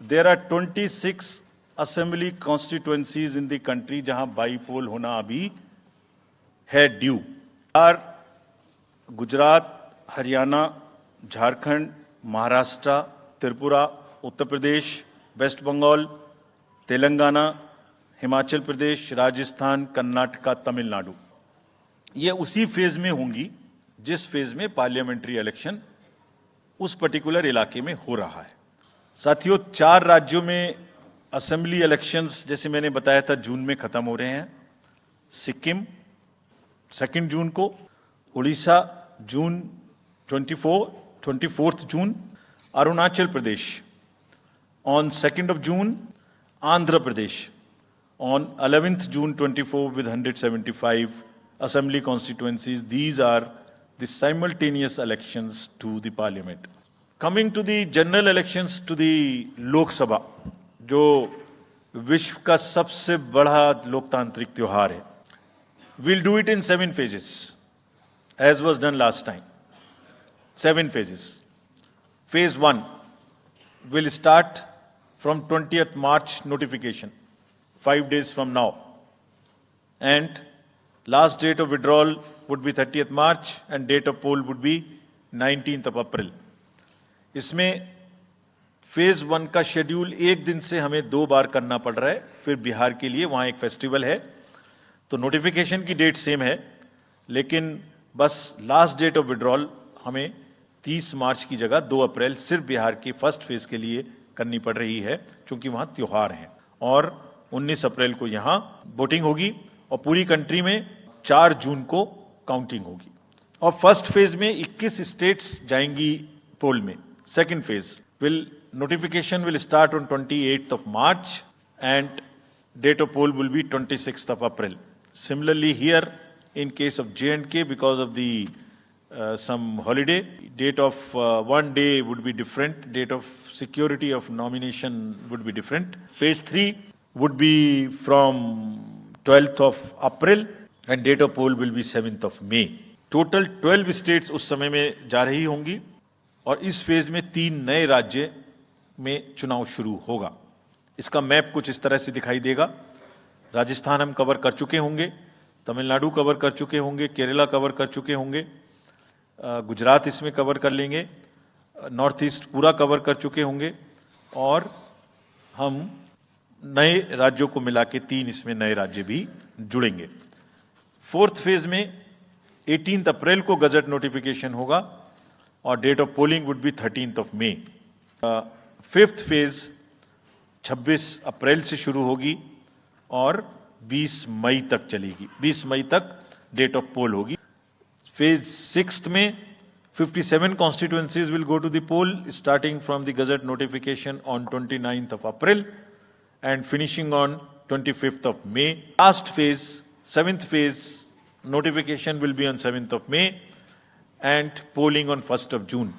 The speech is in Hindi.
There are 26 assembly constituencies in the country जहां बाईपोल होना अभी है ड्यू। गुजरात, हरियाणा, झारखंड, महाराष्ट्र, त्रिपुरा, उत्तर प्रदेश, वेस्ट बंगाल, तेलंगाना, हिमाचल प्रदेश, राजस्थान, कर्नाटका, तमिलनाडु, ये उसी फेज में होंगी जिस फेज में पार्लियामेंट्री इलेक्शन उस पर्टिकुलर इलाके में हो रहा है। साथियों, 4 राज्यों में असेंबली इलेक्शंस जैसे मैंने बताया था जून में खत्म हो रहे हैं। सिक्किम 2 जून को, उड़ीसा जून 24 जून, Arunachal Pradesh on 2nd of June, Andhra Pradesh on 11th June 24 with 175 assembly constituencies. These are the simultaneous elections to the parliament. Coming to the general elections to the Lok Sabha, जो विश्व का सबसे बड़ा लोकतांत्रिक त्योहार है। We'll do it in 7 phases, as was done last time. 7 phases. Phase 1 will start from 20th March notification, 5 days from now. And last date of withdrawal would be 30th March and date of poll would be 19th of April. इसमें फेज 1 का शेड्यूल एक दिन से हमें 2 बार करना पड़ रहा है। फिर बिहार के लिए वहाँ एक फेस्टिवल है, तो नोटिफिकेशन की डेट सेम है, लेकिन बस लास्ट डेट ऑफ विड्रॉल हमें 30 मार्च की जगह 2 अप्रैल सिर्फ बिहार की फर्स्ट फेज के लिए करनी पड़ रही है, क्योंकि वहाँ त्योहार हैं। और 19 अप्रैल को यहाँ वोटिंग होगी और पूरी कंट्री में 4 जून को काउंटिंग होगी। और फर्स्ट फेज में 21 स्टेट्स जाएंगी पोल में। Second phase notification will start on 28th of March and date of poll will be 26th of April. Similarly here, in case of J&K, because of the some holiday, date of one day would be different, date of security of nomination would be different. Phase 3 would be from 12th of April and date of poll will be 7th of May. Total 12 states उस समय में जा रही होंगी और इस फेज में 3 नए राज्य में चुनाव शुरू होगा। इसका मैप कुछ इस तरह से दिखाई देगा। राजस्थान हम कवर कर चुके होंगे, तमिलनाडु कवर कर चुके होंगे, केरला कवर कर चुके होंगे, गुजरात इसमें कवर कर लेंगे, नॉर्थ ईस्ट पूरा कवर कर चुके होंगे और हम नए राज्यों को मिला के 3 इसमें नए राज्य भी जुड़ेंगे। 4th फेज में 18 अप्रैल को गजट नोटिफिकेशन होगा और date of polling would be 13th of May. 5th phase 26 April से शुरू होगी और 20 मई तक चलेगी। 20 मई तक डेट ऑफ पोल होगी। फेज 6th में 57 constituencies will go to the poll starting from the gazette notification on 29th of April and finishing on 25th of May. Last phase, 7th phase, notification will be on 7th of May and polling on 1st of June.